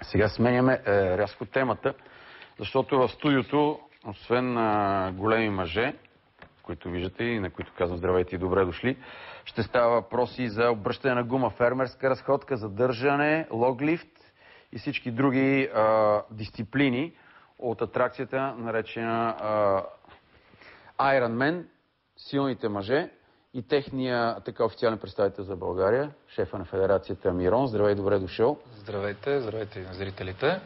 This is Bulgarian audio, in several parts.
Сега сменяме рязко темата, защото в студиото, освен големи мъже, които виждате и на които казвам здравейте и добре дошли, ще става въпроси за обръщане на гума, фермерска разходка, задържане, логлифт и всички други дисциплини от атракцията, наречена Iron Man, силните мъже, и техния така официален представител за България, шефа на федерацията Мирон. Здравей, добре дошъл. Здравейте, здравейте и на зрителите.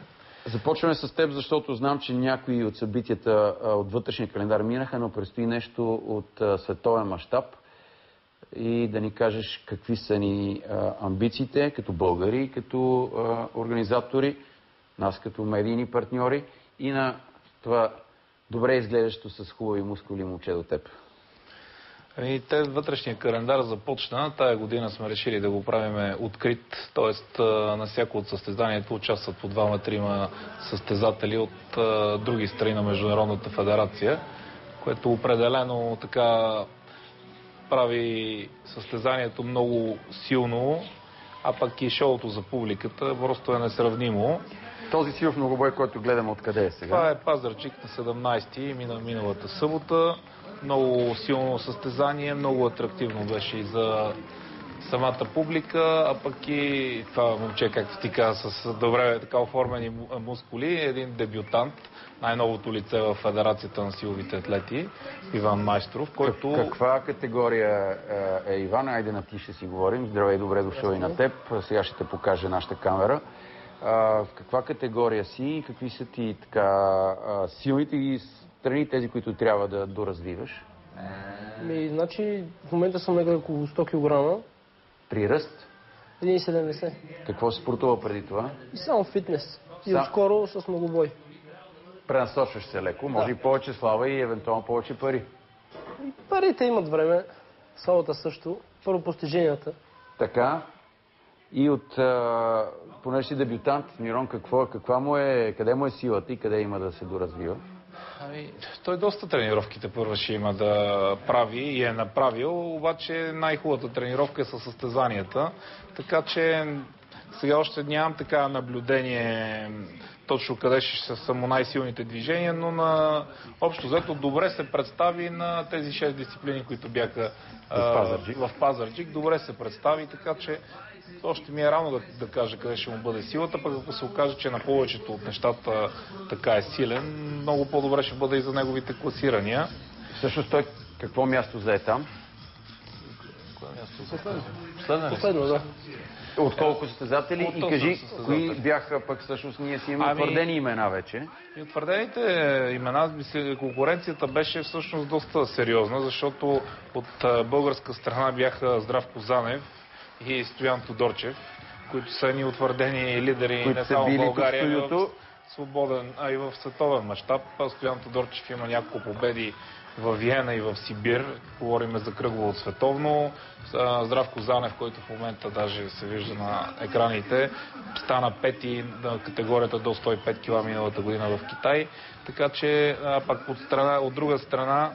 Започваме с теб, защото знам, че някои от събитията от вътрешния календар минаха, но предстои нещо от световен мащаб. И да ни кажеш какви са ни амбициите като българи, като организатори, нас като медийни партньори и на това добре изглеждащо с хубави мускули момче до теб. Вътрешния календар започна. Тая година сме решили да го правим открит, т.е. на всяко от състезанието участват по 2-3 състезатели от други страни на Международната федерация, което определено така прави състезанието много силно, а пък и шоуто за публиката просто е несравнимо. Този силов многобой, който гледаме, откъде е сега? Това е Пазарджик на 17-ти, миналата събота. Много силно състезание, много атрактивно беше и за самата публика, а пък и това момче, както ти каза, с добре така оформени мускули, един дебютант, най-новото лице в Федерацията на силовите атлети, Иван Майсторов, който... Каква категория е Иван? Айде на ти ще си говорим. Здравей, добре дошъл и на теб. Сега ще те покаже нашата камера. В каква категория си и какви са ти така силните и страни, тези, които трябва да доразвиваш? Значи, в момента съм някъде около 100 кг. При ръст? 1,70. Какво си спортува преди това? И само фитнес. И отскоро с многобой. Пренасочваш се леко, може и повече слава и евентуално повече пари. И парите имат време, славата също. Първо постиженията. Така. И от, понеже си дебютант, Мирон, къде му е силата и къде има да се доразвива? Той доста тренировките първо ще има да прави и е направил, обаче най-хубавата тренировка е със състезанията, така че сега още нямам така наблюдение точно къде ще са му най-силните движения, но на общо взето добре се представи на тези 6 дисциплини, които бяха в Пазарджик. Добре се представи, така че още ми е рано да кажа къде ще му бъде силата, пък ако се окаже, че на повечето от нещата така е силен, много по-добре ще бъде и за неговите класирания. Всъщност той какво място зае там? Последно, да. От колко състезатели? И кажи, кои бяха пък всъщност ние си имаме утвърдени имена вече? И утвърдените имена, конкуренцията беше всъщност доста сериозна, защото от българска страна бяха Здравко Занев и Стоян Тодорчев, които са ни утвърдени лидери не само в България, в свободен, а и в световен мащаб. Стоян Тодорчев има няколко победи в Виена и в Сибир. Говорим за кръгово от световно. Здравко Занев, който в момента даже се вижда на екраните, стана пети на категорията до 105 кг миналата година в Китай. Така че пак от друга страна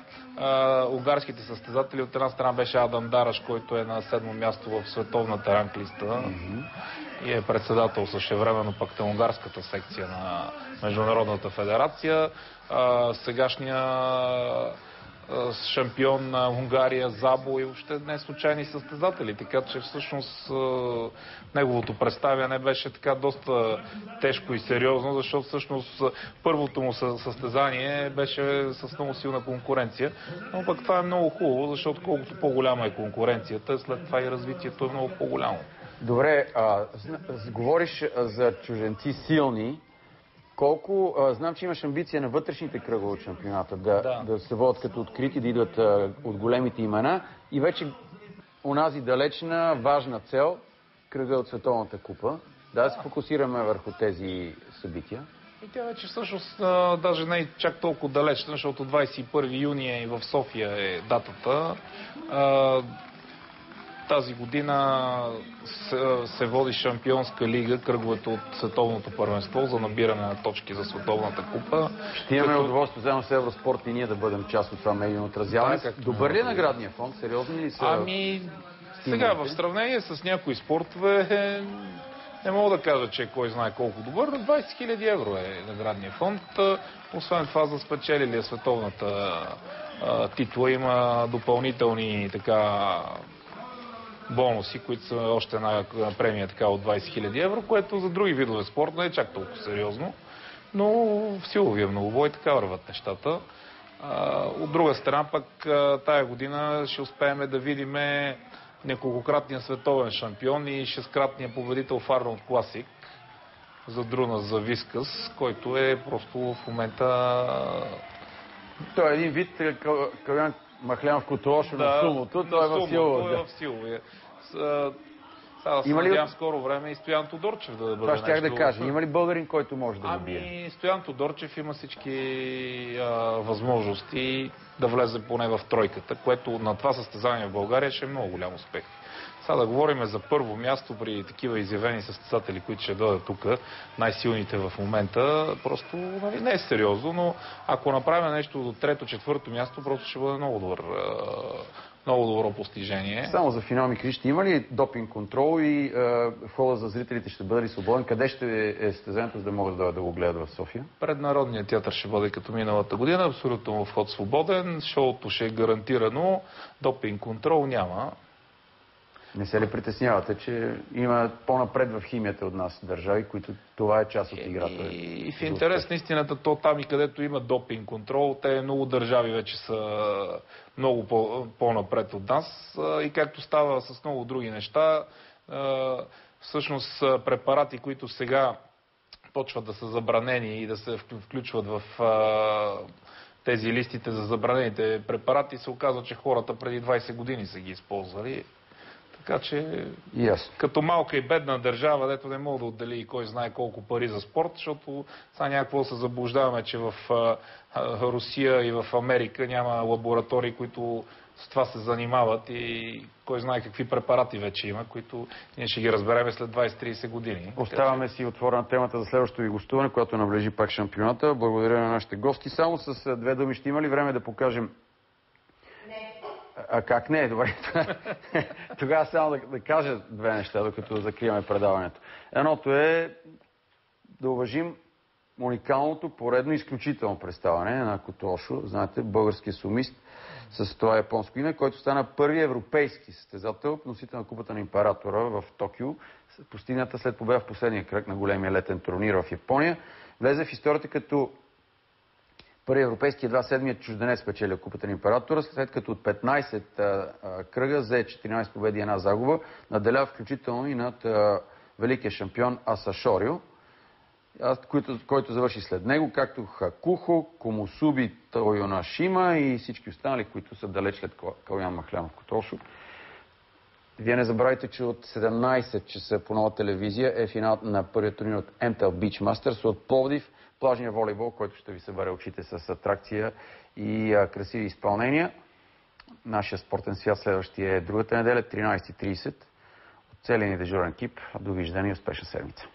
унгарските състезатели, от една страна беше Адам Дараш, който е на 7-мо място в световната ранглиста и е председател същевременно пък на унгарската секция на Международната федерация. Сегашния шампион на Унгария, Забо и въобще не случайни състезатели. Така че всъщност неговото представяне беше така доста тежко и сериозно, защото всъщност първото му състезание беше с много силна конкуренция. Но пък това е много хубаво, защото колкото по-голяма е конкуренцията, след това и развитието е много по-голямо. Добре, говориш за чужденци силни. Колко, знам, че имаш амбиция на вътрешните кръгове от шампионата да се водят като открити, да идват от големите имена и вече онази далечна, важна цел, кръга от Световната купа. Да се фокусираме върху тези събития. И тя вече всъщност даже не е чак толкова далечна, защото 21 юни и в София е датата. Тази година се води Шампионска лига, кръговете от Световното първенство за набиране на точки за Световната купа. Ще имаме удоволствие заедно с Евроспорт и ние да бъдем част от това медийно отразяване. Добър ли е наградния фонд? Сериозни ли са? Сега в сравнение с някои спортове Не мога да кажа, че кой знае колко добър. 20 000 евро е наградния фонд. Освен това, за спечелили световната титла има допълнителни бонуси, които са още една премия от 20 000 евро, което за други видове спорт не е чак толкова сериозно. Но в силовия многобой така върват нещата. От друга страна пък тая година ще успеем да видим неколкократния световен шампион и шесткратния победител в Арнолд Класик за Друна за Вискас, който е просто в момента... Той е един вид Калян Махлянов Котолошо на сумото. Той е в силовия. Сега се надявам скоро време и Стоян Тодорчев да бъде нещо. Това щях да кажа. Има ли българин, който може да го бие? Стоян Тодорчев има всички възможности да влезе поне в тройката, което на това състезание в България ще е много голям успех. Сега да говорим за първо място при такива изявени състезатели, които ще дойдат тук, най-силните в момента, просто не е сериозно, но ако направим нещо до трето, четвърто място, просто ще бъде много добро постижение. Само за финал ми кажи, има ли допинг контрол и входа за зрителите ще бъде ли свободен? Къде ще е състезанието, за да могат да го гледат в София? Пред Народния театър ще бъде като миналата година, абсолютно вход свободен, шоуто ще е гарантирано, допинг контрол няма. Не се ли притеснявате, че има по-напред в химията от нас държави, които това е част от играта? И в интерес на истината, то там и където има допинг контрол, те много държави вече са много по-напред от нас. И както става с много други неща, всъщност препарати, които сега почват да са забранени и да се включват в тези листите за забранените препарати, се оказва, че хората преди 20 години са ги използвали. Така че, като малка и бедна държава, дето не мога да отдели кой знае колко пари за спорт, защото сега някакво се заблуждаваме, че в Русия и в Америка няма лаборатории, които с това се занимават и кой знае какви препарати вече има, които ние ще ги разберем след 20-30 години. Оставаме си отворена темата за следващото ви гостуване, което наближи пак шампионата. Благодаря на нашите гости. Само с две думи, ще има ли време да покажем? А как не? Добре. Тогава само да кажа две неща, докато закриваме предаването. Едното е да уважим уникалното, поредно, изключително представяне на Котошо. Знаете, българския сумист с това японско име, който стана първи европейски състезател, носител на Купата на императора в Токио, постигната след победа в последния кръг на големия летен турнир в Япония. Влезе в историята като първи европейски, едва седмият чужденец спечели Купата на императора, след като от 15 кръга взе 14 победи и една загуба, наделя включително и над великия шампион Асашорио, който завърши след него, както Хакухо, Комусуби Тойонашима и всички останали, които са далеч след Калян Махлянов Котошо. Вие не забравяйте, че от 17 часа по нова телевизия е финал на първият турнир от MTEL Beach Masters от Пловдив, плажния волейбол, който ще ви събере очите с атракция и красиви изпълнения. Нашия спортен свят следващия е другата неделя, 13:30. От целия ни дежурен екип. Довиждане и успешна седмица.